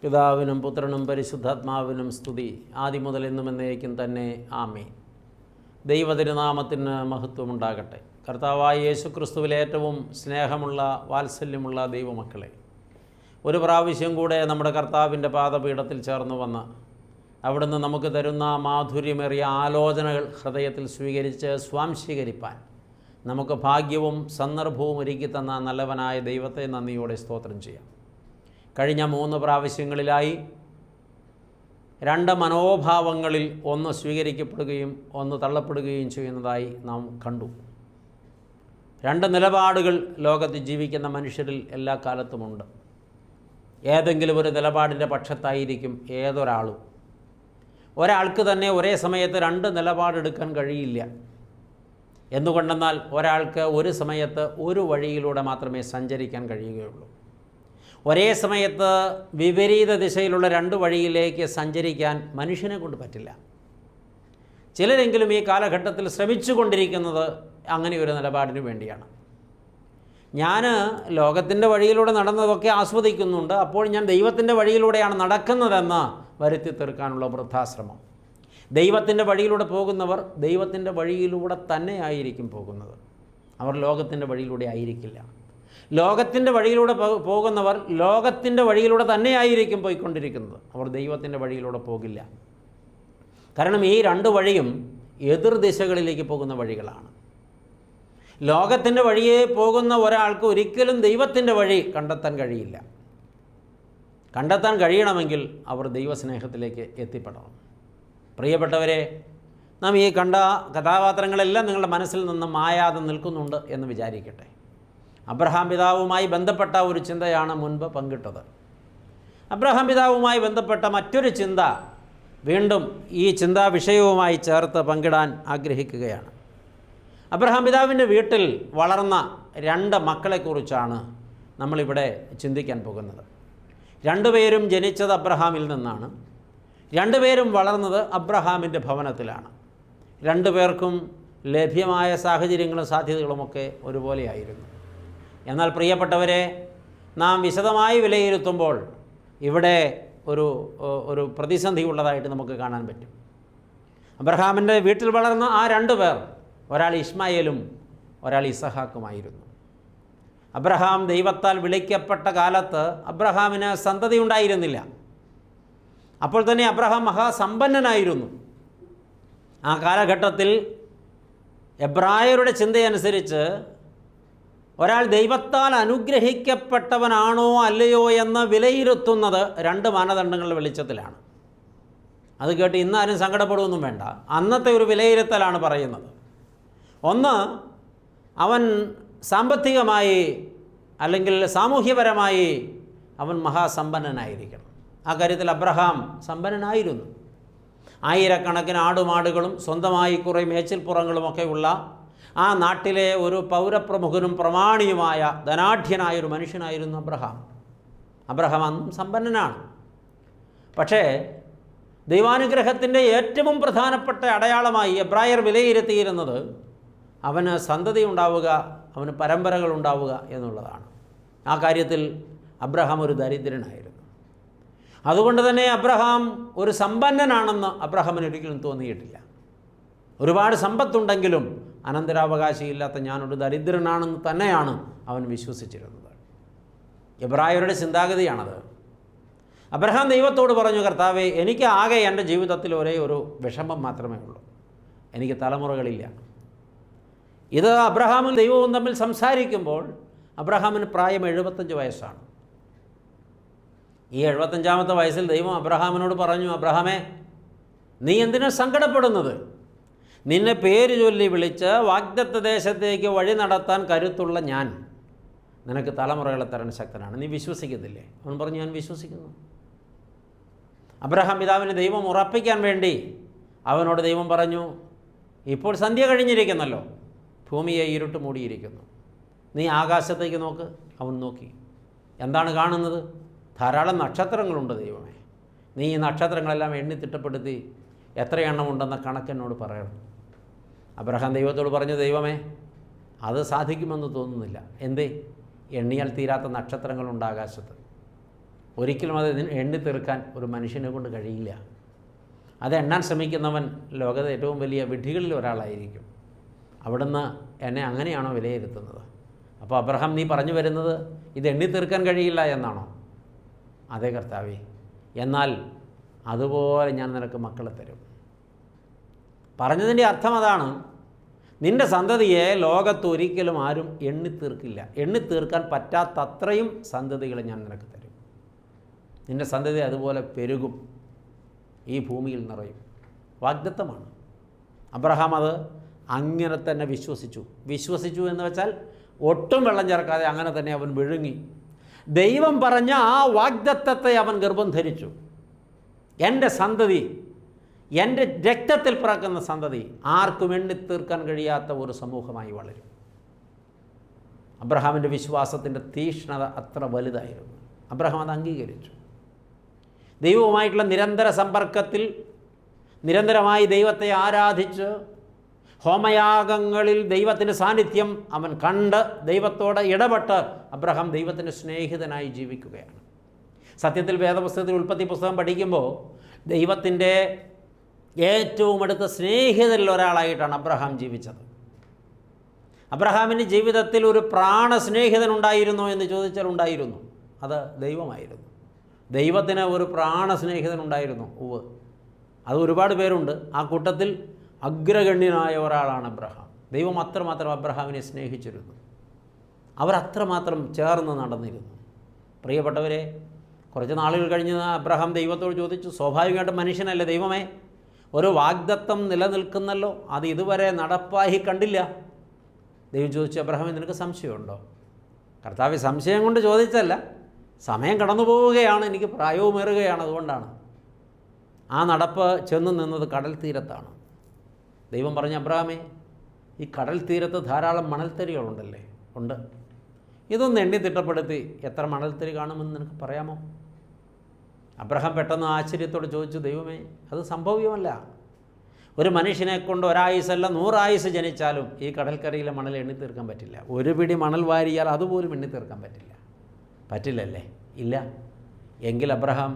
പിതാവിനും പുത്രനും പരിശുദ്ധാത്മാവിനും സ്തുതി, ആദ്യം മുതൽ എന്നും എന്നേക്കും തന്നെ ആമേൻ. ദൈവതിരുനാമത്തിന് മഹത്വമുണ്ടാകട്ടെ. കർത്താവായ യേശുക്രിസ്തുവിലെ ഏറ്റവും സ്നേഹമുള്ള വാത്സല്യമുള്ള ദൈവമക്കളെ, ഒരു പ്രാവശ്യം കൂടെ നമ്മുടെ കർത്താവിൻ്റെ പാദപീഠത്തിൽ ചേർന്ന് വന്ന് അവിടുന്ന് നമുക്ക് തരുന്ന മാധുര്യമേറിയ ആലോചനകൾ ഹൃദയത്തിൽ സ്വീകരിച്ച് സ്വാംശീകരിപ്പാൻ നമുക്ക് ഭാഗ്യവും സന്ദർഭവും ഒരുക്കി തന്ന നല്ലവനായ ദൈവത്തെ നന്ദിയോടെ സ്തോത്രം ചെയ്യാം. കഴിഞ്ഞ 3 പ്രാവശ്യങ്ങളിലായി 2 മനോഭാവങ്ങളിൽ ഒന്ന് സ്വീകരിക്കപ്പെടുകയും ഒന്ന് തള്ളപ്പെടുകയും ചെയ്യുന്നതായി നാം കണ്ടു. 2 നിലപാടുകൾ ലോകത്ത് ജീവിക്കുന്ന മനുഷ്യരിൽ എല്ലാ കാലത്തുമുണ്ട്. ഏതെങ്കിലും ഒരു നിലപാടിൻ്റെ പക്ഷത്തായിരിക്കും ഏതൊരാളും. ഒരാൾക്ക് തന്നെ ഒരേ സമയത്ത് 2 നിലപാടെടുക്കാൻ കഴിയില്ല. എന്തുകൊണ്ടെന്നാൽ ഒരാൾക്ക് ഒരു സമയത്ത് ഒരു വഴിയിലൂടെ മാത്രമേ സഞ്ചരിക്കാൻ കഴിയുകയുള്ളൂ. ഒരേ സമയത്ത് വിപരീത ദിശയിലുള്ള 2 വഴിയിലേക്ക് സഞ്ചരിക്കാൻ മനുഷ്യനെ കൊണ്ട് പറ്റില്ല. ചിലരെങ്കിലും ഈ കാലഘട്ടത്തിൽ ശ്രമിച്ചുകൊണ്ടിരിക്കുന്നത് അങ്ങനെ ഒരു നിലപാടിന് വേണ്ടിയാണ്. ഞാൻ ലോകത്തിൻ്റെ വഴിയിലൂടെ നടന്നതൊക്കെ ആസ്വദിക്കുന്നുണ്ട്, അപ്പോൾ ഞാൻ ദൈവത്തിൻ്റെ വഴിയിലൂടെയാണ് നടക്കുന്നതെന്ന് വരുത്തി തീർക്കാനുള്ള വൃദ്ധാശ്രമം. ദൈവത്തിൻ്റെ വഴിയിലൂടെ പോകുന്നവർ ദൈവത്തിൻ്റെ വഴിയിലൂടെ തന്നെ ആയിരിക്കും പോകുന്നത്. അവർ ലോകത്തിൻ്റെ വഴിയിലൂടെ ആയിരിക്കില്ല. ലോകത്തിൻ്റെ വഴിയിലൂടെ പോകുന്നവർ ലോകത്തിൻ്റെ വഴിയിലൂടെ തന്നെയായിരിക്കും പോയിക്കൊണ്ടിരിക്കുന്നത്. അവർ ദൈവത്തിൻ്റെ വഴിയിലൂടെ പോകില്ല. കാരണം ഈ 2 വഴിയും എതിർ ദിശകളിലേക്ക് പോകുന്ന വഴികളാണ്. ലോകത്തിൻ്റെ വഴിയെ പോകുന്ന ഒരാൾക്ക് ഒരിക്കലും ദൈവത്തിൻ്റെ വഴി കണ്ടെത്താൻ കഴിയില്ല. കണ്ടെത്താൻ കഴിയണമെങ്കിൽ അവർ ദൈവസ്നേഹത്തിലേക്ക് എത്തിപ്പെടണം. പ്രിയപ്പെട്ടവരെ, നാം ഈ കണ്ട കഥാപാത്രങ്ങളെല്ലാം നിങ്ങളുടെ മനസ്സിൽ നിന്ന് മായാതെ നിൽക്കുന്നുണ്ട് എന്ന് വിചാരിക്കട്ടെ. അബ്രഹാം പിതാവുമായി ബന്ധപ്പെട്ട ഒരു ചിന്തയാണ് മുൻപ് പങ്കിട്ടത്. അബ്രഹാം പിതാവുമായി ബന്ധപ്പെട്ട മറ്റൊരു ചിന്ത വീണ്ടും ഈ ചിന്താ വിഷയവുമായി ചേർത്ത് പങ്കിടാൻ ആഗ്രഹിക്കുകയാണ്. അബ്രഹാം പിതാവിൻ്റെ വീട്ടിൽ വളർന്ന 2 മക്കളെക്കുറിച്ചാണ് നമ്മളിവിടെ ചിന്തിക്കാൻ പോകുന്നത്. 2 പേരും ജനിച്ചത് അബ്രഹാമിൽ നിന്നാണ്. 2 പേരും വളർന്നത് അബ്രഹാമിൻ്റെ ഭവനത്തിലാണ്. 2 പേർക്കും ലഭ്യമായ സാഹചര്യങ്ങളും സാധ്യതകളുമൊക്കെ ഒരുപോലെയായിരുന്നു. എന്നാൽ പ്രിയപ്പെട്ടവരെ, നാം വിശദമായി വിലയിരുത്തുമ്പോൾ ഇവിടെ ഒരു പ്രതിസന്ധി ഉള്ളതായിട്ട് നമുക്ക് കാണാൻ പറ്റും. അബ്രഹാമിൻ്റെ വീട്ടിൽ വളർന്ന ആ 2 പേർ, ഒരാൾ ഇസ്മായേലും ഒരാൾ ഇസഹാക്കുമായിരുന്നു. അബ്രഹാം ദൈവത്താൽ വിളിക്കപ്പെട്ട കാലത്ത് അബ്രഹാമിന് സന്തതി ഉണ്ടായിരുന്നില്ല. അപ്പോൾ തന്നെ അബ്രഹാം മഹാസമ്പന്നനായിരുന്നു. ആ കാലഘട്ടത്തിൽ എബ്രായരുടെ ചിന്തയനുസരിച്ച് ഒരാൾ ദൈവത്താൽ അനുഗ്രഹിക്കപ്പെട്ടവനാണോ അല്ലയോ എന്ന് വിലയിരുത്തുന്നത് 2 മാനദണ്ഡങ്ങളുടെ വെളിച്ചത്തിലാണ്. അത് കേട്ട് ഇന്നാരും സങ്കടപ്പെടുകയൊന്നും വേണ്ട. അന്നത്തെ ഒരു വിലയിരുത്തലാണ് പറയുന്നത്. ഒന്ന്, അവൻ സാമ്പത്തികമായി അല്ലെങ്കിൽ സാമൂഹ്യപരമായി അവൻ മഹാസമ്പന്നനായിരിക്കണം. ആ കാര്യത്തിൽ അബ്രഹാം സമ്പന്നനായിരുന്നു. 1000കണക്കിന് ആടുമാടുകളും സ്വന്തമായി കുറേ മേച്ചിൽപ്പുറങ്ങളുമൊക്കെ ഉള്ള ആ നാട്ടിലെ ഒരു പൗരപ്രമുഖനും പ്രമാണിയുമായ ധനാഢ്യനായൊരു മനുഷ്യനായിരുന്നു അബ്രഹാം. അബ്രഹാം അന്നും സമ്പന്നനാണ്. പക്ഷേ ദൈവാനുഗ്രഹത്തിൻ്റെ ഏറ്റവും പ്രധാനപ്പെട്ട അടയാളമായി എബ്രായർ വിലയിരുത്തിയിരുന്നത് അവന് സന്തതി ഉണ്ടാവുക, അവന് പരമ്പരകൾ ഉണ്ടാവുക എന്നുള്ളതാണ്. ആ കാര്യത്തിൽ അബ്രഹാം ഒരു ദരിദ്രനായിരുന്നു. അതുകൊണ്ട് തന്നെ അബ്രഹാം ഒരു സമ്പന്നനാണെന്ന് അബ്രഹാമിന് ഒരിക്കലും തോന്നിയിട്ടില്ല. ഒരുപാട് സമ്പത്തുണ്ടെങ്കിലും അനന്തരാവകാശിയില്ലാത്ത ഞാനൊരു ദരിദ്രനാണെന്ന് തന്നെയാണ് അവൻ വിശ്വസിച്ചിരുന്നത്. എബ്രായരുടെ ചിന്താഗതിയാണത്. അബ്രഹാം ദൈവത്തോട് പറഞ്ഞു, കർത്താവേ, എനിക്ക് ആകെ എൻ്റെ ജീവിതത്തിൽ ഒരേ ഒരു വിഷമം മാത്രമേ ഉള്ളൂ, എനിക്ക് തലമുറകളില്ല. ഇത് അബ്രഹാമും ദൈവവും തമ്മിൽ സംസാരിക്കുമ്പോൾ അബ്രഹാമിന് പ്രായം 75 വയസ്സാണ്. ഈ 75ാമത്തെ വയസ്സിൽ ദൈവം അബ്രഹാമിനോട് പറഞ്ഞു, അബ്രഹാമേ, നീ എന്തിനാണ് സങ്കടപ്പെടുന്നത്? നിന്നെ പേര് ചൊല്ലി വിളിച്ച് വാഗ്ദത്ത ദേശത്തേക്ക് വഴി നടത്താൻ കരുത്തുള്ള ഞാൻ നിനക്ക് തലമുറകളെ തരാൻ ശക്തനാണ്. നീ വിശ്വസിക്കുന്നില്ലേ? അവൻ പറഞ്ഞു, ഞാൻ വിശ്വസിക്കുന്നു. അബ്രഹാം പിതാവിനെ ദൈവം ഉറപ്പിക്കാൻ വേണ്ടി അവനോട് ദൈവം പറഞ്ഞു, ഇപ്പോൾ സന്ധ്യ കഴിഞ്ഞിരിക്കുന്നല്ലോ, ഭൂമിയെ ഇരുട്ട് മൂടിയിരിക്കുന്നു, നീ ആകാശത്തേക്ക് നോക്ക്. അവൻ നോക്കി. എന്താണ് കാണുന്നത്? ധാരാളം നക്ഷത്രങ്ങളുണ്ട്. ദൈവമേ, നീ ഈ നക്ഷത്രങ്ങളെല്ലാം എണ്ണി തിട്ടപ്പെടുത്തി എത്ര എണ്ണമുണ്ടെന്ന കണക്കെന്നോട് പറയണം. അബ്രഹാം ദൈവത്തോട് പറഞ്ഞു, ദൈവമേ, അത് സാധിക്കുമെന്ന് തോന്നുന്നില്ല. എന്തേ? എണ്ണിയാൽ തീരാത്ത നക്ഷത്രങ്ങളുണ്ട് ആകാശത്ത്. ഒരിക്കലും അത് എണ്ണി തീർക്കാൻ ഒരു മനുഷ്യനെ കൊണ്ട് കഴിയില്ല. അത് എണ്ണാൻ ശ്രമിക്കുന്നവൻ ലോകത്തെ ഏറ്റവും വലിയ വിഡ്ഢികളിൽ ഒരാളായിരിക്കും. അവിടുന്ന് എന്നെ അങ്ങനെയാണോ വിലയിരുത്തുന്നത്? അപ്പോൾ അബ്രഹാം, നീ പറഞ്ഞു വരുന്നത് ഇത് എണ്ണി തീർക്കാൻ കഴിയില്ല എന്നാണോ? അതേ കർത്താവേ, എന്നാൽ അതുപോലെ ഞാൻ നിനക്ക് മക്കളെ തരും. പറഞ്ഞതിൻ്റെ അർത്ഥം അതാണ്, നിൻ്റെ സന്തതിയെ ലോകത്ത് ഒരിക്കലും ആരും എണ്ണിത്തീർക്കില്ല. എണ്ണിത്തീർക്കാൻ പറ്റാത്തത്രയും സന്തതികളെ ഞാൻ നിനക്ക് തരും. നിൻ്റെ സന്തതി അതുപോലെ പെരുകും, ഈ ഭൂമിയിൽ നിറയും. വാഗ്ദത്തമാണ്. അബ്രഹാം അത് അങ്ങനെ തന്നെ വിശ്വസിച്ചു എന്ന് വെച്ചാൽ ഒട്ടും വെള്ളം ചേർക്കാതെ അങ്ങനെ തന്നെ അവൻ വിഴുങ്ങി. ദൈവം പറഞ്ഞ ആ വാഗ്ദത്തത്തെ അവൻ ഗർഭം ധരിച്ചു. എൻ്റെ സന്തതി, എൻ്റെ രക്തത്തിൽ പിറക്കുന്ന സന്തതി ആർക്കും എണ്ണിത്തീർക്കാൻ കഴിയാത്ത ഒരു സമൂഹമായി വളരും. അബ്രഹാമിൻ്റെ വിശ്വാസത്തിൻ്റെ തീക്ഷ്ണത അത്ര വലുതായിരുന്നു. അബ്രഹാം അത് അംഗീകരിച്ചു. ദൈവവുമായിട്ടുള്ള നിരന്തര സമ്പർക്കത്തിൽ, നിരന്തരമായി ദൈവത്തെ ആരാധിച്ച്, ഹോമയാഗങ്ങളിൽ ദൈവത്തിൻ്റെ സാന്നിധ്യം അവൻ കണ്ട്, ദൈവത്തോട് ഇടപെട്ട് അബ്രഹാം ദൈവത്തിൻ്റെ സ്നേഹിതനായി ജീവിക്കുകയാണ്. സത്യത്തിൽ വേദപുസ്തകത്തിൽ ഉൽപ്പത്തി പുസ്തകം പഠിക്കുമ്പോൾ ദൈവത്തിൻ്റെ ഏറ്റവും അടുത്ത സ്നേഹിതരിൽ ഒരാളായിട്ടാണ് അബ്രഹാം ജീവിച്ചത്. അബ്രഹാമിൻ്റെ ജീവിതത്തിൽ ഒരു പ്രാണസ്നേഹിതനുണ്ടായിരുന്നോ എന്ന് ചോദിച്ചാൽ ഉണ്ടായിരുന്നു. അത് ദൈവമായിരുന്നു. ദൈവത്തിന് ഒരു പ്രാണസ്നേഹിതനുണ്ടായിരുന്നു. അത് ഒരുപാട് പേരുണ്ട്. ആ കൂട്ടത്തിൽ അഗ്രഗണ്യനായ ഒരാളാണ് അബ്രഹാം. ദൈവം അത്രമാത്രം അബ്രഹാമിനെ സ്നേഹിച്ചിരുന്നു. അവർ അത്രമാത്രം ചേർന്ന് നടന്നിരുന്നു. പ്രിയപ്പെട്ടവരെ, കുറച്ച് നാളുകൾ കഴിഞ്ഞ് അബ്രഹാം ദൈവത്തോട് ചോദിച്ചു, സ്വാഭാവികമായിട്ടും മനുഷ്യനല്ലേ, ദൈവമേ, ഒരു വാഗ്ദത്തം നിലനിൽക്കുന്നല്ലോ, അത് ഇതുവരെ നടപ്പായി കണ്ടില്ല. ദൈവം ചോദിച്ചു, അബ്രഹാമേ, നിനക്ക് സംശയമുണ്ടോ? കർത്താവ് സംശയം കൊണ്ട് ചോദിച്ചല്ല, സമയം കടന്നു പോവുകയാണ്, എനിക്ക് പ്രായവുമേറുകയാണ്, അതുകൊണ്ടാണ്. ആ നടപ്പ് ചെന്ന് നിന്നത് കടൽ തീരത്താണ്. ദൈവം പറഞ്ഞു, അബ്രഹാമേ, ഈ കടൽ തീരത്ത് ധാരാളം മണൽത്തരികളുണ്ടല്ലേ? ഉണ്ട്. ഇതൊന്ന് എണ്ണി തിട്ടപ്പെടുത്തി എത്ര മണൽത്തരി കാണുമെന്ന് നിനക്ക് പറയാമോ? അബ്രഹാം പെട്ടെന്ന് ആശ്ചര്യത്തോട് ചോദിച്ചു, ദൈവമേ, അത് സംഭവ്യമല്ല. ഒരു മനുഷ്യനെ കൊണ്ട് 1 ആയുസ്സല്ല 100 ആയുസ് ജനിച്ചാലും ഈ കടൽക്കരയിലെ മണൽ എണ്ണി തീർക്കാൻ പറ്റില്ല. ഒരു പിടി മണൽ വാരിയാൽ അതുപോലും എണ്ണി തീർക്കാൻ പറ്റില്ലല്ലേ? ഇല്ല. എങ്കിൽ അബ്രഹാം,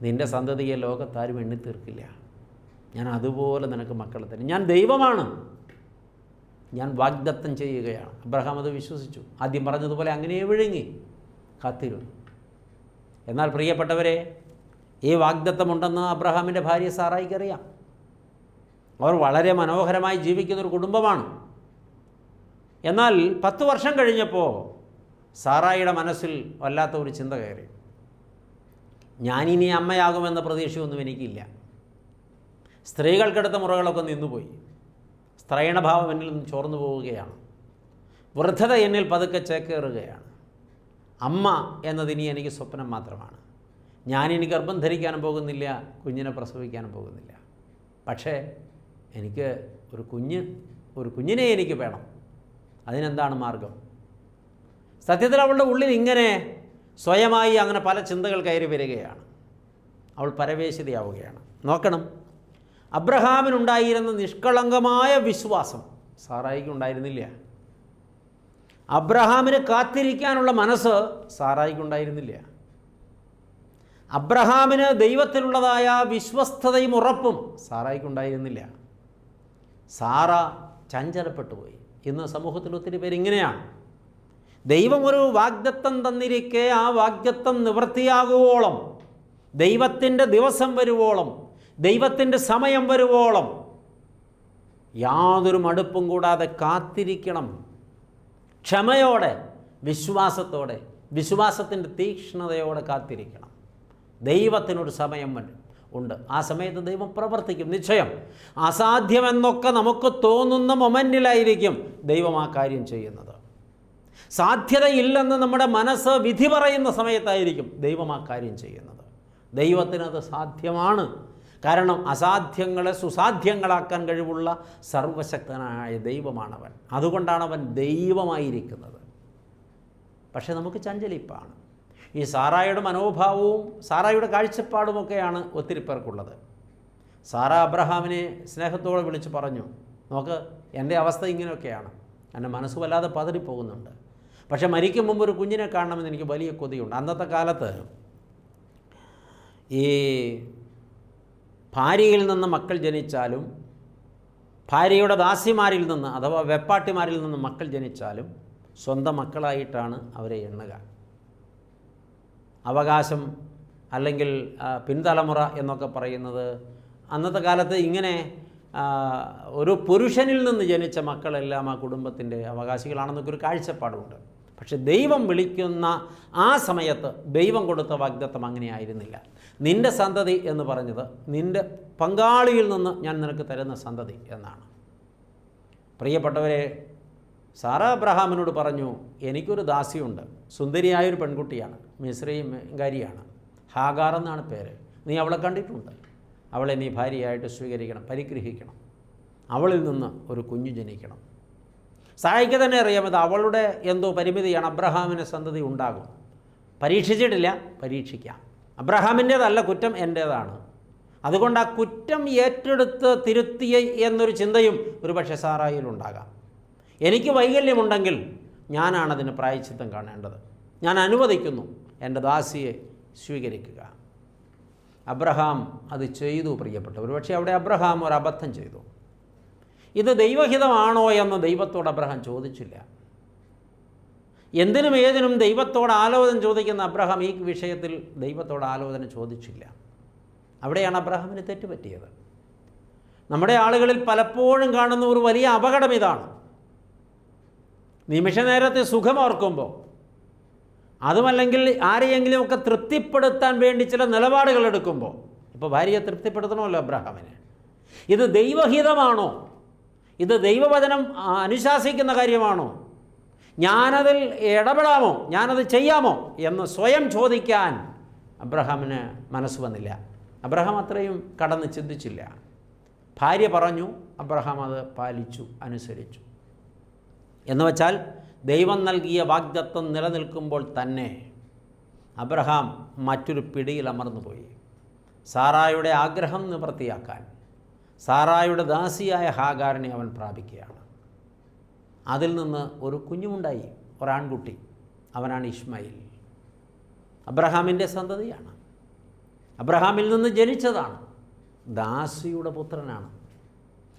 നിൻ്റെ സന്തതിയെ ലോകത്താരും എണ്ണി തീർക്കില്ല. ഞാൻ അതുപോലെ നിനക്ക് മക്കളെ തരും. ഞാൻ ദൈവമാണ്, ഞാൻ വാഗ്ദത്തം ചെയ്യുകയാണ്. അബ്രഹാം അത് വിശ്വസിച്ചു. ആദ്യം പറഞ്ഞതുപോലെ അങ്ങനെ വിഴുങ്ങി കാത്തിരുന്നു. എന്നാൽ പ്രിയപ്പെട്ടവരെ, ഈ വാഗ്ദത്തമുണ്ടെന്ന് അബ്രഹാമിൻ്റെ ഭാര്യ സാറായിക്കറിയാം. അവർ വളരെ മനോഹരമായി ജീവിക്കുന്നൊരു കുടുംബമാണ്. എന്നാൽ 10 വർഷം കഴിഞ്ഞപ്പോൾ സാറായിയുടെ മനസ്സിൽ വല്ലാത്ത ഒരു ചിന്ത കയറി. ഞാനിനി അമ്മയാകുമെന്ന പ്രതീക്ഷയൊന്നും എനിക്കില്ല. സ്ത്രീകൾക്കെടുത്ത മുറകളൊക്കെ നിന്നുപോയി. സ്ത്രൈണഭാവം എന്നിൽ നിന്ന് ചോർന്നു പോവുകയാണ്. വൃദ്ധത എന്നിൽ പതുക്കെ ചേക്കേറുകയാണ്. അമ്മ എന്നതിനി എനിക്ക് സ്വപ്നം മാത്രമാണ്. ഞാനിനി ഗർഭം ധരിക്കാനും പോകുന്നില്ല, കുഞ്ഞിനെ പ്രസവിക്കാനും പോകുന്നില്ല. പക്ഷേ എനിക്ക് ഒരു കുഞ്ഞിനെ എനിക്ക് വേണം. അതിനെന്താണ് മാർഗം? സത്യത്തിൽ അവളുടെ ഉള്ളിൽ ഇങ്ങനെ സ്വയമായി അങ്ങനെ പല ചിന്തകൾ കയറി വരികയാണ്. അവൾ പരവേശിതയാവുകയാണ്. നോക്കണം, അബ്രഹാമിനുണ്ടായിരുന്ന നിഷ്കളങ്കമായ വിശ്വാസം സാറായിക്കുണ്ടായിരുന്നില്ല. അബ്രഹാമിന് കാത്തിരിക്കാനുള്ള മനസ്സ് സാറായിക്കുണ്ടായിരുന്നില്ല. അബ്രഹാമിന് ദൈവത്തിലുള്ളതായ വിശ്വസ്തതയും ഉറപ്പും സാറായിക്കുണ്ടായിരുന്നില്ല. സാറ ചഞ്ചലപ്പെട്ടു പോയി. ഇന്ന് സമൂഹത്തിൽ ഒത്തിരി പേര് ഇങ്ങനെയാണ്. ദൈവം ഒരു വാഗ്ദത്തം തന്നിരിക്കെ ആ വാഗ്ദത്തം നിവൃത്തിയാകുവോളം, ദൈവത്തിൻ്റെ ദിവസം വരുവോളം, ദൈവത്തിൻ്റെ സമയം വരുവോളം യാതൊരു മടുപ്പും കൂടാതെ കാത്തിരിക്കണം. ക്ഷമയോടെ, വിശ്വാസത്തോടെ, വിശ്വാസത്തിൻ്റെ തീക്ഷ്ണതയോടെ കാത്തിരിക്കണം. ദൈവത്തിനൊരു സമയം ഉണ്ട്. ആ സമയത്ത് ദൈവം പ്രവർത്തിക്കും, നിശ്ചയം. അസാധ്യമെന്നൊക്കെ നമുക്ക് തോന്നുന്ന മൊമെൻറ്റിലായിരിക്കും ദൈവം ആ കാര്യം ചെയ്യുന്നത്. സാധ്യതയില്ലെന്ന് നമ്മുടെ മനസ്സ് വിധി പറയുന്ന സമയത്തായിരിക്കും ദൈവം ആ കാര്യം ചെയ്യുന്നത്. ദൈവത്തിനത് സാധ്യമാണ്. കാരണം അസാധ്യങ്ങളെ സുസാധ്യങ്ങളാക്കാൻ കഴിവുള്ള സർവശക്തനായ ദൈവമാണവൻ. അതുകൊണ്ടാണ് അവൻ ദൈവമായിരിക്കുന്നത്. പക്ഷേ നമുക്ക് ചഞ്ചലിപ്പാണ്. ഈ സാറായുടെ മനോഭാവവും സാറായുടെ കാഴ്ചപ്പാടുമൊക്കെയാണ് ഒത്തിരി പേർക്കുള്ളത്. സാറ അബ്രഹാമിനെ സ്നേഹത്തോടെ വിളിച്ച് പറഞ്ഞു, നോക്ക്, എൻ്റെ അവസ്ഥ ഇങ്ങനെയൊക്കെയാണ്, എൻ്റെ മനസ്സ് വല്ലാതെ പതറിപ്പോകുന്നുണ്ട്. പക്ഷേ മരിക്കും മുമ്പ് ഒരു കുഞ്ഞിനെ കാണണമെന്ന് എനിക്ക് വലിയ കൊതിയുണ്ട്. അന്നത്തെ കാലത്ത് ഈ ഭാര്യയിൽ നിന്ന് മക്കൾ ജനിച്ചാലും ഭാര്യയുടെ ദാസിമാരിൽ നിന്ന് അഥവാ വെപ്പാട്ടിമാരിൽ നിന്ന് മക്കൾ ജനിച്ചാലും സ്വന്തം മക്കളായിട്ടാണ് അവരെ എണ്ണുക. അവകാശം അല്ലെങ്കിൽ പിൻതലമുറ എന്നൊക്കെ പറയുന്നത് അന്നത്തെ കാലത്ത് ഇങ്ങനെ ഒരു പുരുഷനിൽ നിന്ന് ജനിച്ച മക്കളെല്ലാം ആ കുടുംബത്തിൻ്റെ അവകാശികളാണെന്നൊക്കെ ഒരു കാഴ്ചപ്പാടുണ്ട്. പക്ഷെ ദൈവം വിളിക്കുന്ന ആ സമയത്ത് ദൈവം കൊടുത്ത വാഗ്ദത്തം അങ്ങനെ ആയിരുന്നില്ല. നിൻ്റെ സന്തതി എന്ന് പറഞ്ഞത് നിൻ്റെ പങ്കാളിയിൽ നിന്ന് ഞാൻ നിനക്ക് തരുന്ന സന്തതി എന്നാണ്. പ്രിയപ്പെട്ടവരെ, സാറ അബ്രഹാമിനോട് പറഞ്ഞു, എനിക്കൊരു ദാസിയുണ്ട്, സുന്ദരിയായൊരു പെൺകുട്ടിയാണ്, മിസ്രയീംകാരിയാണ്, ഹാഗാർ എന്നാണ് പേര്. നീ അവളെ കണ്ടിട്ടുണ്ട്, അവളെ നീ ഭാര്യയായിട്ട് സ്വീകരിക്കണം, പരിഗ്രഹിക്കണം, അവളിൽ നിന്ന് ഒരു കുഞ്ഞു ജനിക്കണം. സായിക്ക് തന്നെ അറിയാം, ഇത് അവളുടെ എന്തോ പരിമിതിയാണ്, അബ്രഹാമിന് സന്തതി ഉണ്ടാകും. പരീക്ഷിച്ചിട്ടില്ല, പരീക്ഷിക്കാം. അബ്രഹാമിൻ്റേതല്ല കുറ്റം, എൻ്റേതാണ്. അതുകൊണ്ട് ആ കുറ്റം ഏറ്റെടുത്ത് തിരുത്തിയ എന്നൊരു ചിന്തയും ഒരു പക്ഷേ സാറായിലുണ്ടാകാം. എനിക്ക് വൈകല്യമുണ്ടെങ്കിൽ ഞാനാണതിന് പ്രായശ്ചിത്തം കാണേണ്ടത്. ഞാൻ അനുവദിക്കുന്നു എൻ്റെ ദാസിയെ സ്വീകരിക്കുക. അബ്രഹാം അത് ചെയ്തു. പ്രിയപ്പെട്ടവർ, പക്ഷേ അവിടെ അബ്രഹാം ഒരു അബദ്ധം ചെയ്തു. ഇത് ദൈവഹിതമാണോ എന്ന് ദൈവത്തോട് അബ്രഹാം ചോദിച്ചില്ല. എന്തിനും ഏതിനും ദൈവത്തോട് ആലോചന ചോദിക്കുന്ന അബ്രഹാം ഈ വിഷയത്തിൽ ദൈവത്തോട് ആലോചന ചോദിച്ചില്ല. അവിടെയാണ് അബ്രഹാമിന് തെറ്റുപറ്റിയത്. നമ്മുടെ ആളുകളിൽ പലപ്പോഴും കാണുന്ന ഒരു വലിയ അപകടം ഇതാണ്. നിമിഷ നേരത്തെ സുഖമോർക്കുമ്പോൾ, അതുമല്ലെങ്കിൽ ആരെയെങ്കിലുമൊക്കെ തൃപ്തിപ്പെടുത്താൻ വേണ്ടി ചില നിലപാടുകൾ എടുക്കുമ്പോൾ, ഇപ്പോൾ ഭാര്യയെ തൃപ്തിപ്പെടുത്തണമല്ലോ അബ്രഹാമിന്, ഇത് ദൈവഹിതമാണോ, ഇത് ദൈവവചനം അനുശാസിക്കുന്ന കാര്യമാണോ, ഞാനതിൽ ഇടപെടാമോ, ഞാനത് ചെയ്യാമോ എന്ന് സ്വയം ചോദിക്കാൻ അബ്രഹാമിന് മനസ്സ് വന്നില്ല. അബ്രഹാം അത്രയും കടന്ന് ചിന്തിച്ചില്ല. ഭാര്യ പറഞ്ഞു, അബ്രഹാം അത് പാലിച്ചു, അനുസരിച്ചു. എന്ന് വച്ചാൽ ദൈവം നൽകിയ വാഗ്ദത്തം നിലനിൽക്കുമ്പോൾ തന്നെ അബ്രഹാം മറ്റൊരു പിടിയിൽ അമർന്നുപോയി. സാറായുടെ ആഗ്രഹം നിവൃത്തിയാക്കാൻ സാറായുടെ ദാസിയായ ഹാഗാറിനെ അവൻ പ്രാപിക്കുകയാണ്. അതിൽ നിന്ന് ഒരു കുഞ്ഞുമുണ്ടായി, ഒരാൺകുട്ടി. അവനാണ് ഇശ്മായിൽ. അബ്രഹാമിൻ്റെ സന്തതിയാണ്, അബ്രഹാമിൽ നിന്ന് ജനിച്ചതാണ്, ദാസിയുടെ പുത്രനാണ്.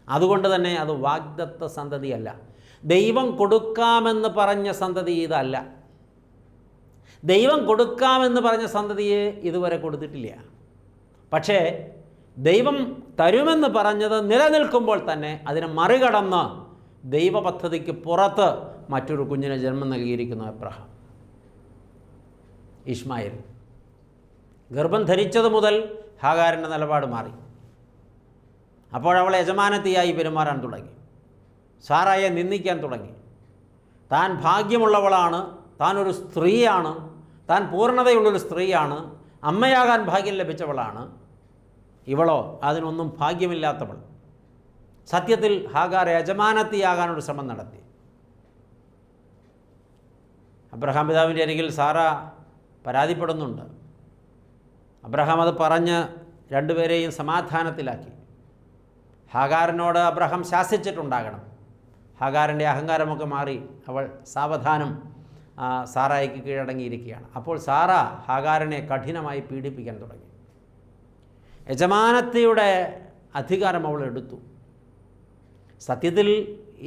അതുകൊണ്ട് തന്നെ അത് വാഗ്ദത്ത സന്തതിയല്ല. ദൈവം കൊടുക്കാമെന്ന് പറഞ്ഞ സന്തതി ഇതല്ല. ദൈവം കൊടുക്കാമെന്ന് പറഞ്ഞ സന്തതിയെ ഇതുവരെ കൊടുത്തിട്ടില്ല. പക്ഷേ ദൈവം തരുമെന്ന് പറഞ്ഞത് നിലനിൽക്കുമ്പോൾ തന്നെ അതിനെ മറികടന്ന് ദൈവ പദ്ധതിക്ക് പുറത്ത് മറ്റൊരു കുഞ്ഞിന് ജന്മം നൽകിയിരിക്കുന്നു അബ്രഹാം. ഇശ്മായേൽ ഗർഭം ധരിച്ചത് മുതൽ ഹാഗാറിൻ്റെ നിലപാട് മാറി. അപ്പോഴവൾ യജമാനത്തിയായി പെരുമാറാൻ തുടങ്ങി, സാറായെ നിന്ദിക്കാൻ തുടങ്ങി. താൻ ഭാഗ്യമുള്ളവളാണ്, താൻ ഒരു സ്ത്രീയാണ്, താൻ പൂർണ്ണതയുള്ളൊരു സ്ത്രീയാണ്, അമ്മയാകാൻ ഭാഗ്യം ലഭിച്ചവളാണ്. ഇവളോ അതിനൊന്നും ഭാഗ്യമില്ലാത്തവൾ. സത്യത്തിൽ ഹാഗാർ യജമാനത്തിയാകാനൊരു ശ്രമം നടത്തി. അബ്രഹാം പിതാവിൻ്റെ അരികിൽ സാറ പരാതിപ്പെടുന്നുണ്ട്. അബ്രഹാം അത് പറഞ്ഞ് രണ്ടുപേരെയും സമാധാനത്തിലാക്കി. ഹാഗാറിനോട് അബ്രഹാം ശാസിച്ചിട്ടുണ്ടാകണം. ഹാഗാറിൻ്റെ അഹങ്കാരമൊക്കെ മാറി അവൾ സാവധാനം സാറായിക്ക് കീഴടങ്ങിയിരിക്കുകയാണ്. അപ്പോൾ സാറ ഹാഗാറിനെ കഠിനമായി പീഡിപ്പിക്കാൻ തുടങ്ങി. യജമാനത്തിയുടെ അധികാരം അവൾ എടുത്തു. സത്യത്തിൽ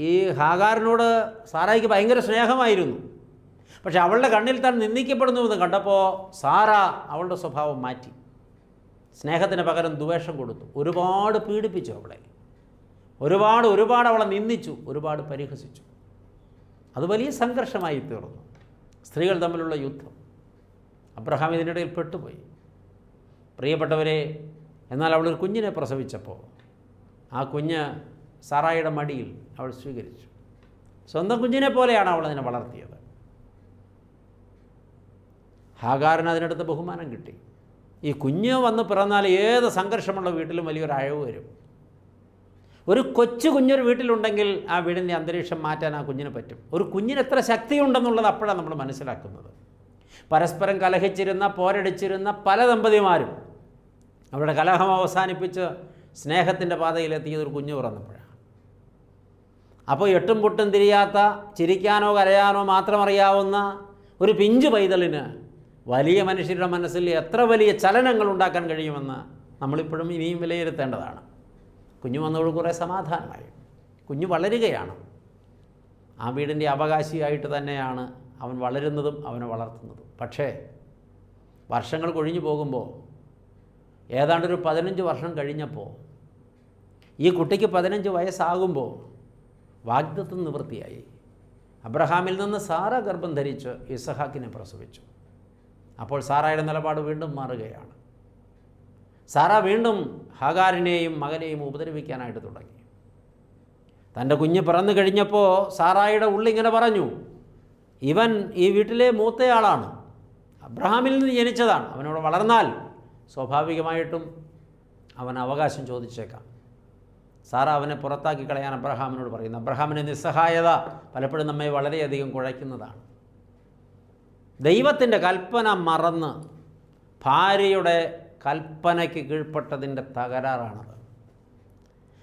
ഈ ഹാഗാറിനോട് സാറായിക്ക് ഭയങ്കര സ്നേഹമായിരുന്നു. പക്ഷെ അവളുടെ കണ്ണിൽ താൻ നിന്ദിക്കപ്പെടുന്നുവെന്ന് കണ്ടപ്പോൾ സാറ അവളുടെ സ്വഭാവം മാറ്റി. സ്നേഹത്തിന് പകരം ദ്വേഷം കൊടുത്തു. ഒരുപാട് പീഡിപ്പിച്ചു അവളെ, ഒരുപാട് അവളെ നിന്ദിച്ചു, ഒരുപാട് പരിഹസിച്ചു. അത് വലിയ സംഘർഷമായി തീർന്നു. സ്ത്രീകൾ തമ്മിലുള്ള യുദ്ധം. അബ്രഹാം ഇതിനിടയിൽ പെട്ടുപോയി. പ്രിയപ്പെട്ടവരെ, എന്നാൽ അവളൊരു കുഞ്ഞിനെ പ്രസവിച്ചപ്പോൾ ആ കുഞ്ഞ് സാറായുടെ മടിയിൽ അവൾ സ്വീകരിച്ചു. സ്വന്തം കുഞ്ഞിനെ പോലെയാണ് അവൾ അതിനെ വളർത്തിയത്. ഹാഗാറിന് അതിനടുത്ത് ബഹുമാനം കിട്ടി. ഈ കുഞ്ഞ് വന്ന് പിറന്നാൽ ഏത് സംഘർഷമുള്ള വീട്ടിലും വലിയൊരു അയവ് വരും. ഒരു കൊച്ചു കുഞ്ഞൊരു വീട്ടിലുണ്ടെങ്കിൽ ആ വീടിൻ്റെ അന്തരീക്ഷം മാറ്റാൻ ആ കുഞ്ഞിന് പറ്റും. ഒരു കുഞ്ഞിന് എത്ര ശക്തിയുണ്ടെന്നുള്ളത് അപ്പോഴാണ് നമ്മൾ മനസ്സിലാക്കുന്നത്. പരസ്പരം കലഹിച്ചിരുന്ന, പോരടിച്ചിരുന്ന പല ദമ്പതിമാരും അവരുടെ കലഹം അവസാനിപ്പിച്ച് സ്നേഹത്തിൻ്റെ പാതയിലെത്തിയത് ഒരു കുഞ്ഞു പിറന്നപ്പോഴാണ്. അപ്പോൾ എട്ടും പൊട്ടും തിരിയാത്ത, ചിരിക്കാനോ കരയാനോ മാത്രം അറിയാവുന്ന ഒരു പിഞ്ചു പൈതലിന് വലിയ മനുഷ്യരുടെ മനസ്സിൽ എത്ര വലിയ ചലനങ്ങൾ ഉണ്ടാക്കാൻ കഴിയുമെന്ന് നമ്മളിപ്പോഴും ഇനിയും വിലയിരുത്തേണ്ടതാണ്. കുഞ്ഞു വന്നതോട് കുറേ സമാധാനമായി. കുഞ്ഞു വളരുകയാണ്. ആ വീടിൻ്റെ അവകാശിയായിട്ട് തന്നെയാണ് അവൻ വളരുന്നതും അവനെ വളർത്തുന്നതും. പക്ഷേ വർഷങ്ങൾ കൊഴിഞ്ഞു പോകുമ്പോൾ, ഏതാണ്ടൊരു 15 വർഷം കഴിഞ്ഞപ്പോൾ, ഈ കുട്ടിക്ക് 15 വയസ്സാകുമ്പോൾ വാഗ്ദത്തം നിവൃത്തിയായി. അബ്രഹാമിൽ നിന്ന് സാറ ഗർഭം ധരിച്ച് ഇസഹാക്കിനെ പ്രസവിച്ചു. അപ്പോൾ സാറായുടെ നിലപാട് വീണ്ടും മാറുകയാണ്. സാറ വീണ്ടും ഹാഗാരിനെയും മകനെയും ഉപദ്രവിക്കാനായിട്ട് തുടങ്ങി. തൻ്റെ കുഞ്ഞ് പിറന്നു കഴിഞ്ഞപ്പോൾ സാറായുടെ ഉള്ളിങ്ങനെ പറഞ്ഞു, ഇവൻ ഈ വീട്ടിലെ മൂത്തയാളാണ്, അബ്രഹാമിൽ നിന്ന് ജനിച്ചതാണ്, അവനോട് വളർന്നാൽ സ്വാഭാവികമായിട്ടും അവൻ അവകാശം ചോദിച്ചേക്കാം. സാറ അവനെ പുറത്താക്കി കളയാൻ അബ്രഹാമിനോട് പറയുന്നു. അബ്രഹാമിൻ്റെ നിസ്സഹായത പലപ്പോഴും നമ്മെ വളരെയധികം കുഴയ്ക്കുന്നതാണ്. ദൈവത്തിൻ്റെ കൽപ്പന മറന്ന് ഭാര്യയുടെ കൽപ്പനയ്ക്ക് കീഴ്പ്പെട്ടതിൻ്റെ തകരാറാണത്.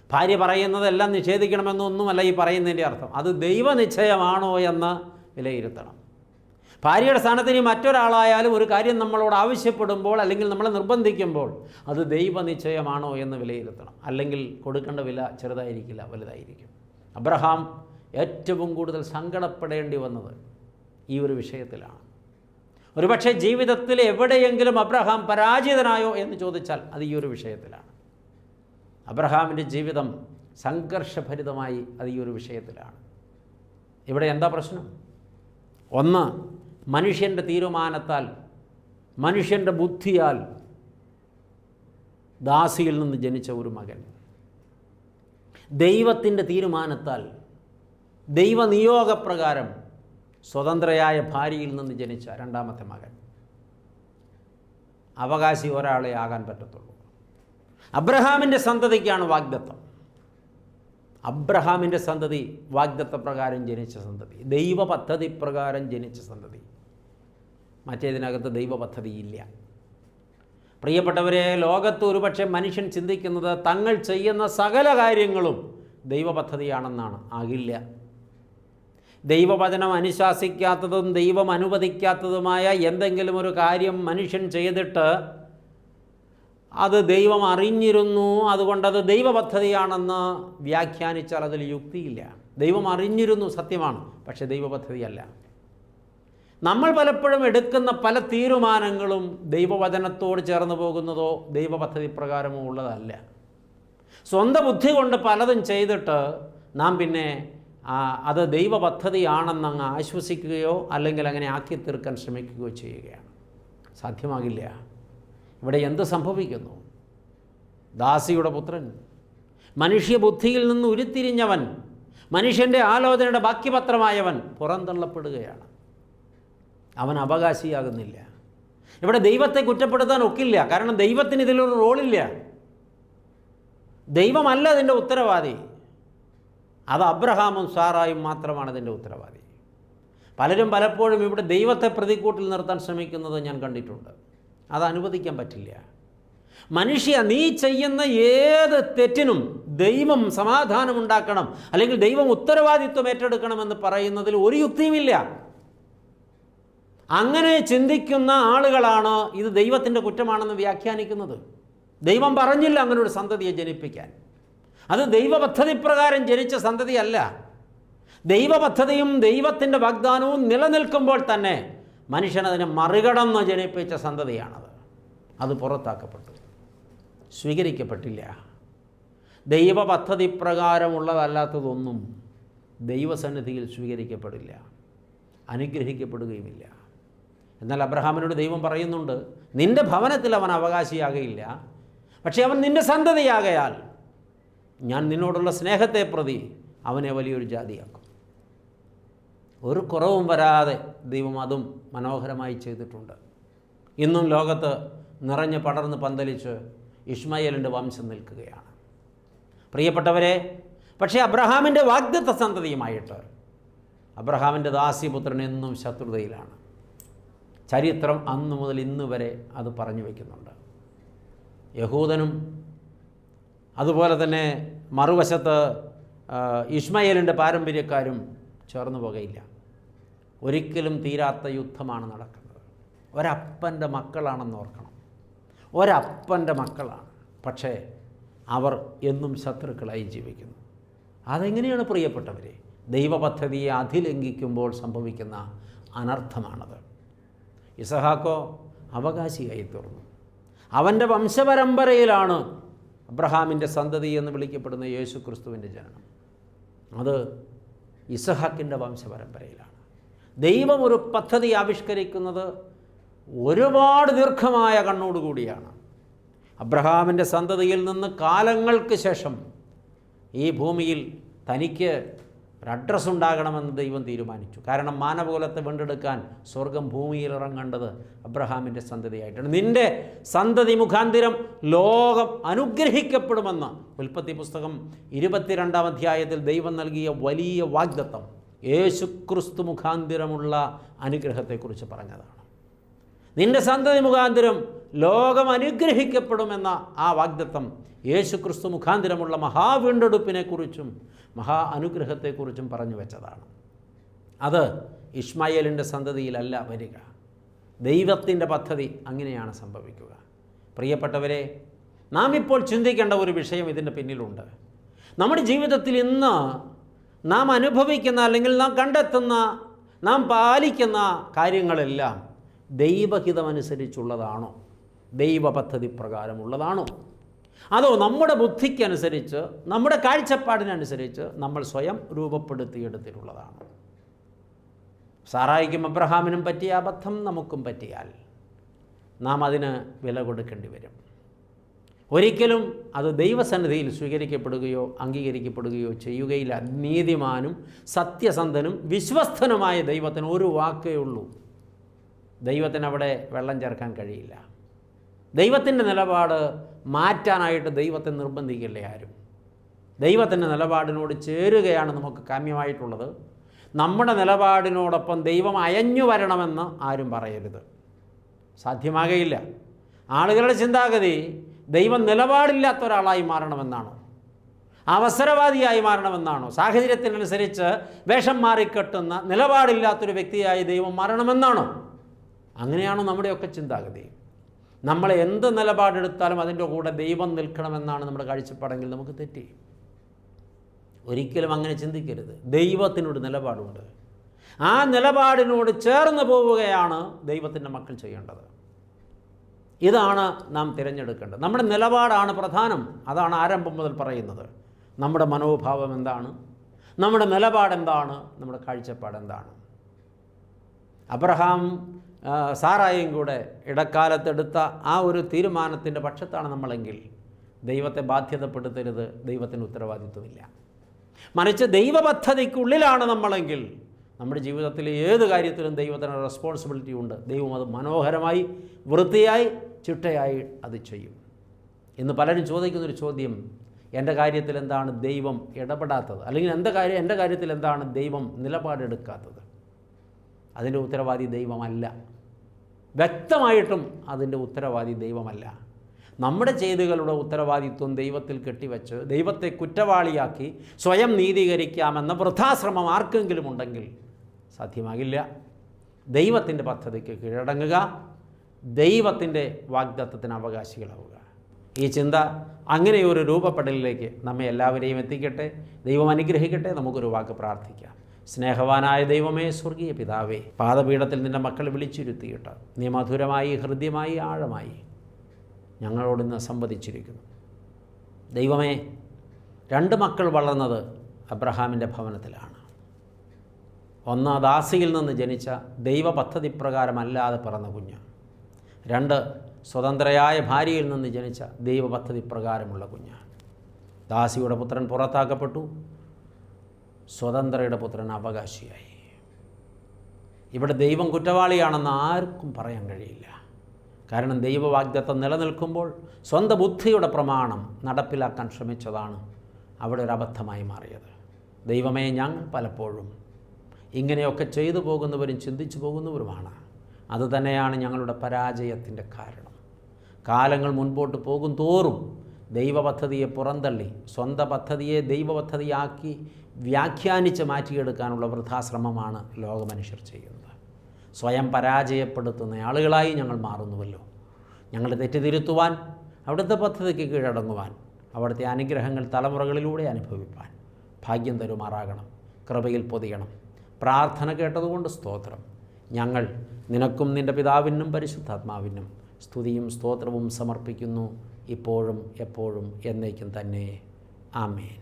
ഭാര്യ പറയുന്നതെല്ലാം നിഷേധിക്കണമെന്നൊന്നുമല്ല ഈ പറയുന്നതിൻ്റെ അർത്ഥം. അത് ദൈവനിശ്ചയമാണോ എന്ന് വിലയിരുത്തണം. ഭാര്യയുടെ സ്ഥാനത്ത് ഇനി മറ്റൊരാളായാലും ഒരു കാര്യം നമ്മളോട് ആവശ്യപ്പെടുമ്പോൾ അല്ലെങ്കിൽ നമ്മളെ നിർബന്ധിക്കുമ്പോൾ അത് ദൈവനിശ്ചയമാണോ എന്ന് വിലയിരുത്തണം. അല്ലെങ്കിൽ കൊടുക്കേണ്ട വില ചെറുതായിരിക്കില്ല, വലുതായിരിക്കും. അബ്രഹാം ഏറ്റവും കൂടുതൽ സങ്കടപ്പെടേണ്ടി വന്നത് ഈ ഒരു വിഷയത്തിലാണ്. ഒരുപക്ഷെ ജീവിതത്തിൽ എവിടെയെങ്കിലും അബ്രഹാം പരാജിതനായോ എന്ന് ചോദിച്ചാൽ അത് ഈ ഒരു വിഷയത്തിലാണ്. അബ്രഹാമിൻ്റെ ജീവിതം സംഘർഷഭരിതമായി അത് ഈ ഒരു വിഷയത്തിലാണ്. ഇവിടെ എന്താ പ്രശ്നം? ഒന്ന്, മനുഷ്യൻ്റെ തീരുമാനത്താൽ, മനുഷ്യൻ്റെ ബുദ്ധിയാൽ ദാസിയിൽ നിന്ന് ജനിച്ച ഒരു മകൻ, ദൈവത്തിൻ്റെ തീരുമാനത്താൽ ദൈവനിയോഗപ്രകാരം സ്വതന്ത്രയായ ഭാര്യയിൽ നിന്ന് ജനിച്ച രണ്ടാമത്തെ മകൻ. അവകാശി ഒരാളെ ആകാൻ പറ്റത്തുള്ളൂ. അബ്രഹാമിൻ്റെ സന്തതിക്കാണ് വാഗ്ദത്തം. അബ്രഹാമിൻ്റെ സന്തതി വാഗ്ദത്തപ്രകാരം ജനിച്ച സന്തതി, ദൈവ പദ്ധതി പ്രകാരം ജനിച്ച സന്തതി. മറ്റേതിനകത്ത് ദൈവ പദ്ധതിയില്ല. പ്രിയപ്പെട്ടവരെ, ലോകത്ത് ഒരുപക്ഷെ മനുഷ്യൻ ചിന്തിക്കുന്നത് തങ്ങൾ ചെയ്യുന്ന സകല കാര്യങ്ങളും ദൈവ പദ്ധതിയാണെന്നാണ്. ആകില്ല. ദൈവവചനം അനുശാസിക്കാത്തതും ദൈവം അനുവദിക്കാത്തതുമായ എന്തെങ്കിലും ഒരു കാര്യം മനുഷ്യൻ ചെയ്തിട്ട് അത് ദൈവം അറിഞ്ഞിരുന്നു, അതുകൊണ്ടത് ദൈവ പദ്ധതിയാണെന്ന് വ്യാഖ്യാനിച്ചാൽ അതിൽ യുക്തിയില്ല. ദൈവം അറിഞ്ഞിരുന്നു, സത്യമാണ്, പക്ഷേ ദൈവ പദ്ധതിയല്ല. നമ്മൾ പലപ്പോഴും എടുക്കുന്ന പല തീരുമാനങ്ങളും ദൈവവചനത്തോട് ചേർന്ന് പോകുന്നതോ ദൈവ പദ്ധതി പ്രകാരമോ ഉള്ളതല്ല. സ്വന്തം ബുദ്ധി കൊണ്ട് പലതും ചെയ്തിട്ട് നാം പിന്നെ അത് ദൈവ പദ്ധതിയാണെന്ന് അങ്ങ് ആശ്വസിക്കുകയോ അല്ലെങ്കിൽ അങ്ങനെ ആക്കി തീർക്കാൻ ശ്രമിക്കുകയോ ചെയ്യുകയാണ്. സാധ്യമാകില്ല. ഇവിടെ എന്ത് സംഭവിക്കുന്നു? ദാസിയുടെ പുത്രൻ, മനുഷ്യബുദ്ധിയിൽ നിന്ന് ഉരുത്തിരിഞ്ഞവൻ, മനുഷ്യൻ്റെ ആലോചനയുടെ ബാക്കിപത്രമായവൻ പുറന്തള്ളപ്പെടുകയാണ്. അവൻ അവകാശിയാകുന്നില്ല. ഇവിടെ ദൈവത്തെ കുറ്റപ്പെടുത്താൻ ഒക്കില്ല. കാരണം ദൈവത്തിന് ഇതിലൊരു റോളില്ല. ദൈവമല്ല അതിൻ്റെ ഉത്തരവാദി. അത് അബ്രഹാമും സാറായും മാത്രമാണ് അതിൻ്റെ ഉത്തരവാദി. പലരും പലപ്പോഴും ഇവിടെ ദൈവത്തെ പ്രതിക്കൂട്ടിൽ നിർത്താൻ ശ്രമിക്കുന്നത് ഞാൻ കണ്ടിട്ടുണ്ട്. അത് അനുവദിക്കാൻ പറ്റില്ല. മനുഷ്യ, നീ ചെയ്യുന്ന ഏത് തെറ്റിനും ദൈവം സമാധാനമുണ്ടാക്കണം അല്ലെങ്കിൽ ദൈവം ഉത്തരവാദിത്വം ഏറ്റെടുക്കണമെന്ന് പറയുന്നതിൽ ഒരു യുക്തിയുമില്ല. അങ്ങനെ ചിന്തിക്കുന്ന ആളുകളാണ് ഇത് ദൈവത്തിൻ്റെ കുറ്റമാണെന്ന് വ്യാഖ്യാനിക്കുന്നത്. ദൈവം പറഞ്ഞില്ല അങ്ങനെ ഒരു സന്തതിയെ ജനിപ്പിക്കാൻ. അത് ദൈവപദ്ധതി പ്രകാരം ജനിച്ച സന്തതിയല്ല. ദൈവപദ്ധതിയും ദൈവത്തിൻ്റെ വാഗ്ദാനവും നിലനിൽക്കുമ്പോൾ തന്നെ മനുഷ്യനതിനെ മറികടന്ന് ജനിപ്പിച്ച സന്തതിയാണത്. അത് പുറത്താക്കപ്പെട്ടു, സ്വീകരിക്കപ്പെട്ടില്ല. ദൈവപദ്ധതി പ്രകാരമുള്ളതല്ലാത്തതൊന്നും ദൈവസന്നിധിയിൽ സ്വീകരിക്കപ്പെടില്ല, അനുഗ്രഹിക്കപ്പെടുകയുമില്ല. എന്നാൽ അബ്രഹാമിനോട് ദൈവം പറയുന്നുണ്ട്, നിൻ്റെ ഭവനത്തിൽ അവൻ അവകാശിയാകയില്ല, പക്ഷേ അവൻ നിൻ്റെ സന്തതിയാകയാൽ ഞാൻ നിന്നോടുള്ള സ്നേഹത്തെ പ്രതി അവനെ വലിയൊരു ജാതിയാക്കും. ഒരു കുറവും വരാതെ ദൈവം അതും മനോഹരമായി ചെയ്തിട്ടുണ്ട്. ഇന്നും ലോകത്ത് നിറഞ്ഞ് പടർന്ന് പന്തലിച്ച് ഇഷ്മായേലിൻ്റെ വംശം നിൽക്കുകയാണ്. പ്രിയപ്പെട്ടവരെ, പക്ഷേ അബ്രഹാമിൻ്റെ വാഗ്ദത്ത സന്തതിയുമായിട്ട് അബ്രഹാമിൻ്റെ ദാസിപുത്രൻ എന്നും ശത്രുതയിലാണ്. ചരിത്രം അന്നു മുതൽ ഇന്ന് വരെ അത് പറഞ്ഞു വയ്ക്കുന്നുണ്ട്. യഹൂദനും അതുപോലെ തന്നെ മറുവശത്ത് ഇഷ്മായേലിൻ്റെ പാരമ്പര്യക്കാരും ചേർന്നു പോകുകയില്ല. ഒരിക്കലും തീരാത്ത യുദ്ധമാണ് നടക്കുന്നത്. ഒരപ്പൻ്റെ മക്കളാണെന്ന് ഓർക്കണം. ഒരപ്പൻ്റെ മക്കളാണ്, പക്ഷേ അവർ എന്നും ശത്രുക്കളായി ജീവിക്കുന്നു. അതെങ്ങനെയാണ് പ്രിയപ്പെട്ടവരെ? ദൈവപദ്ധതിയെ അതിലംഘിക്കുമ്പോൾ സംഭവിക്കുന്ന അനർത്ഥമാണത്. ഇസഹാക്കോ അവകാശിയായി തീർന്നു. അവൻ്റെ വംശപരമ്പരയിലാണ് അബ്രഹാമിൻ്റെ സന്തതി എന്ന് വിളിക്കപ്പെടുന്ന യേശു ക്രിസ്തുവിൻ്റെ ജനനം. അത് ഇസഹാക്കിൻ്റെ വംശപരമ്പരയിലാണ്. ദൈവം ഒരു പദ്ധതി ആവിഷ്കരിക്കുന്നത് ഒരുപാട് ദീർഘമായ കണ്ണോടുകൂടിയാണ്. അബ്രഹാമിൻ്റെ സന്തതിയിൽ നിന്ന് കാലങ്ങൾക്ക് ശേഷം ഈ ഭൂമിയിൽ തനിക്ക് ഒരു അഡ്രസ്സ് ഉണ്ടാകണമെന്ന് ദൈവം തീരുമാനിച്ചു. കാരണം മാനവകുലത്തെ വീണ്ടെടുക്കാൻ സ്വർഗം ഭൂമിയിൽ ഇറങ്ങേണ്ടത് അബ്രഹാമിൻ്റെ സന്തതിയായിട്ടാണ്. നിൻ്റെ സന്തതി മുഖാന്തിരം ലോകം അനുഗ്രഹിക്കപ്പെടുമെന്ന് ഉൽപ്പത്തി പുസ്തകം 22-ാം അധ്യായത്തിൽ ദൈവം നൽകിയ വലിയ വാഗ്ദത്തം യേശുക്രിസ്തു മുഖാന്തിരമുള്ള അനുഗ്രഹത്തെക്കുറിച്ച് പറഞ്ഞതാണ്. നിൻ്റെ സന്തതി മുഖാന്തിരം ലോകം അനുഗ്രഹിക്കപ്പെടുമെന്ന ആ വാഗ്ദത്തം യേശുക്രിസ്തു മുഖാന്തിരമുള്ള മഹാവീണ്ടെടുപ്പിനെക്കുറിച്ചും മഹാ അനുഗ്രഹത്തെക്കുറിച്ചും പറഞ്ഞു വെച്ചതാണ്. അത് ഇഷ്മായേലിൻ്റെ സന്തതിയിലല്ല വരിക. ദൈവത്തിൻ്റെ പദ്ധതി അങ്ങനെയാണ് സംഭവിക്കുക. പ്രിയപ്പെട്ടവരെ, നാം ഇപ്പോൾ ചിന്തിക്കേണ്ട ഒരു വിഷയം ഇതിൻ്റെ പിന്നിലുണ്ട്. നമ്മുടെ ജീവിതത്തിൽ ഇന്ന് നാം അനുഭവിക്കുന്ന അല്ലെങ്കിൽ നാം കണ്ടെത്തുന്ന, നാം പാലിക്കുന്ന കാര്യങ്ങളെല്ലാം ദൈവഹിതമനുസരിച്ചുള്ളതാണോ? ദൈവ പദ്ധതി പ്രകാരമുള്ളതാണോ? അതോ നമ്മുടെ ബുദ്ധിക്കനുസരിച്ച്, നമ്മുടെ കാഴ്ചപ്പാടിനനുസരിച്ച് നമ്മൾ സ്വയം രൂപപ്പെടുത്തിയെടുത്തിട്ടുള്ളതാണോ? സാറായിക്കും അബ്രഹാമിനും പറ്റിയ അബദ്ധം നമുക്കും പറ്റിയാൽ നാം അതിന് വില കൊടുക്കേണ്ടി വരും. ഒരിക്കലും അത് ദൈവസന്നിധിയിൽ സ്വീകരിക്കപ്പെടുകയോ അംഗീകരിക്കപ്പെടുകയോ ചെയ്യുകയില്ല. നീതിമാനും സത്യസന്ധനും വിശ്വസ്തനുമായ ദൈവത്തിന് ഒരു വാക്കേ ഉള്ളൂ. ദൈവത്തിന് അവിടെ വെള്ളം ചേർക്കാൻ കഴിയില്ല. ദൈവത്തിൻ്റെ നിലപാട് മാറ്റാനായിട്ട് ദൈവത്തെ നിർബന്ധിക്കില്ലേ ആരും. ദൈവത്തിൻ്റെ നിലപാടിനോട് ചേരുകയാണ് നമുക്ക് കാമ്യമായിട്ടുള്ളത്. നമ്മുടെ നിലപാടിനോടൊപ്പം ദൈവം അയഞ്ഞു വരണമെന്ന് ആരും പറയരുത്. സാധ്യമാകയില്ല. ആളുകളുടെ ചിന്താഗതി ദൈവം നിലപാടില്ലാത്ത ഒരാളായി മാറണമെന്നാണോ? അവസരവാദിയായി മാറണമെന്നാണോ? സാഹചര്യത്തിനനുസരിച്ച് വേഷം മാറിക്കെട്ടുന്ന നിലപാടില്ലാത്തൊരു വ്യക്തിയായി ദൈവം മാറണമെന്നാണോ? അങ്ങനെയാണോ നമ്മുടെയൊക്കെ ചിന്താഗതി? നമ്മൾ എന്ത് നിലപാടെടുത്താലും അതിൻ്റെ കൂടെ ദൈവം നിൽക്കണമെന്നാണ് നമ്മുടെ കാഴ്ചപ്പാടെങ്കിൽ നമുക്ക് തെറ്റി. ഒരിക്കലും അങ്ങനെ ചിന്തിക്കരുത്. ദൈവത്തിനൊരു നിലപാടുണ്ട്. ആ നിലപാടിനോട് ചേർന്ന് പോവുകയാണ് ദൈവത്തിൻ്റെ മക്കൾ ചെയ്യേണ്ടത്. ഇതാണ് നാം തിരഞ്ഞെടുക്കേണ്ടത്. നമ്മുടെ നിലപാടാണ് പ്രധാനം. അതാണ് ആരംഭം മുതൽ പറയുന്നത്. നമ്മുടെ മനോഭാവം എന്താണ്? നമ്മുടെ നിലപാടെന്താണ്? നമ്മുടെ കാഴ്ചപ്പാടെന്താണ്? അബ്രഹാം സാറായും കൂടെ ഇടക്കാലത്തെടുത്ത ആ ഒരു തീരുമാനത്തിൻ്റെ പക്ഷത്താണ് നമ്മളെങ്കിൽ ദൈവത്തെ ബാധ്യതപ്പെടുത്തരുത്. ദൈവത്തിന് ഉത്തരവാദിത്വമില്ല. മറിച്ച് ദൈവപദ്ധതിക്കുള്ളിലാണ് നമ്മളെങ്കിൽ നമ്മുടെ ജീവിതത്തിൽ ഏത് കാര്യത്തിലും ദൈവത്തിന് റെസ്പോൺസിബിലിറ്റി ഉണ്ട്. ദൈവം അത് മനോഹരമായി, വൃത്തിയായി, ചിട്ടയായി അത് ചെയ്യും. ഇന്ന് പലരും ചോദിക്കുന്നൊരു ചോദ്യം, എൻ്റെ കാര്യത്തിൽ എന്താണ് ദൈവം ഇടപെടാത്തത്? അല്ലെങ്കിൽ എൻ്റെ കാര്യത്തിൽ എന്താണ് ദൈവം നിലപാടെടുക്കാത്തത്? അതിൻ്റെ ഉത്തരവാദി ദൈവമല്ല. വ്യക്തമായിട്ടും അതിൻ്റെ ഉത്തരവാദി ദൈവമല്ല. നമ്മുടെ ചെയ്തികളുടെ ഉത്തരവാദിത്വം ദൈവത്തിൽ കെട്ടിവെച്ച് ദൈവത്തെ കുറ്റവാളിയാക്കി സ്വയം നീതീകരിക്കാമെന്ന വൃഥാശ്രമം ആർക്കെങ്കിലും ഉണ്ടെങ്കിൽ സാധ്യമാകില്ല. ദൈവത്തിൻ്റെ പദ്ധതിക്ക് കീഴടങ്ങുക, ദൈവത്തിൻ്റെ വാഗ്ദത്തത്തിന് അവകാശികളാവുക. ഈ ചിന്ത അങ്ങനെയൊരു രൂപപ്പെടലിലേക്ക് നമ്മെ എല്ലാവരെയും എത്തിക്കട്ടെ. ദൈവം അനുഗ്രഹിക്കട്ടെ. നമുക്കൊരു വാക്ക് പ്രാർത്ഥിക്കാം. സ്നേഹവാനായ ദൈവമേ, സ്വർഗീയ പിതാവേ, പാദപീഠത്തിൽ നിൻ്റെ മക്കളെ വിളിച്ചിരുത്തിയിട്ട് നീ മധുരമായി, ഹൃദ്യമായി, ആഴമായി ഞങ്ങളോടിന്ന് സംവദിച്ചിരിക്കുന്നു. ദൈവമേ, 2 മക്കൾ വളർന്നത് അബ്രഹാമിൻ്റെ ഭവനത്തിലാണ്. ഒന്ന് ദാസിയിൽ നിന്ന് ജനിച്ച ദൈവപദ്ധതി പ്രകാരമല്ലാതെ പിറന്ന കുഞ്ഞ്. 2 സ്വതന്ത്രയായ ഭാര്യയിൽ നിന്ന് ജനിച്ച ദൈവപദ്ധതി പ്രകാരമുള്ള കുഞ്ഞ്. ദാസിയുടെ പുത്രൻ പുറത്താക്കപ്പെട്ടു, സ്വതന്ത്രയുടെ പുത്രൻ അവകാശിയായി. ഇവിടെ ദൈവം കുറ്റവാളിയാണെന്ന് ആർക്കും പറയാൻ കഴിയില്ല. കാരണം ദൈവവാഗ്ദത്തം നിലനിൽക്കുമ്പോൾ സ്വന്തം ബുദ്ധിയുടെ പ്രമാണം നടപ്പിലാക്കാൻ ശ്രമിച്ചതാണ് അവിടെ ഒരു അബദ്ധമായി മാറിയത്. ദൈവമേ, ഞങ്ങൾ പലപ്പോഴും ഇങ്ങനെയൊക്കെ ചെയ്തു പോകുന്നവരും ചിന്തിച്ചു പോകുന്നവരുമാണ്. അതുതന്നെയാണ് ഞങ്ങളുടെ പരാജയത്തിൻ്റെ കാരണം. കാലങ്ങൾ മുൻപോട്ട് പോകും തോറും ദൈവപദ്ധതിയെ പുറന്തള്ളി സ്വന്തം പദ്ധതിയെ ദൈവപദ്ധതിയാക്കി വ്യാഖ്യാനിച്ച് മാറ്റിയെടുക്കാനുള്ള വൃഥാശ്രമമാണ് ലോകമനുഷ്യർ ചെയ്യുന്നത്. സ്വയം പരാജയപ്പെടുത്തുന്ന ആളുകളായി ഞങ്ങൾ മാറുന്നുവല്ലോ. ഞങ്ങളുടെ തെറ്റ് തിരുത്തുവാൻ, അവിടുത്തെ പദ്ധതിക്ക് കീഴടങ്ങുവാൻ, അവിടുത്തെ അനുഗ്രഹങ്ങൾ തലമുറകളിലൂടെ അനുഭവിപ്പാൻ ഭാഗ്യം തരുമാറാകണം. കൃപയിൽ പൊതിയണം. പ്രാർത്ഥന കേട്ടതുകൊണ്ട് സ്തോത്രം. ഞങ്ങൾ നിനക്കും നിൻ്റെ പിതാവിനും പരിശുദ്ധാത്മാവിനും സ്തുതിയും സ്തോത്രവും സമർപ്പിക്കുന്നു, ഇപ്പോഴും എപ്പോഴും എന്നേക്കും തന്നെ. ആമേൻ.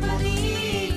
Bye.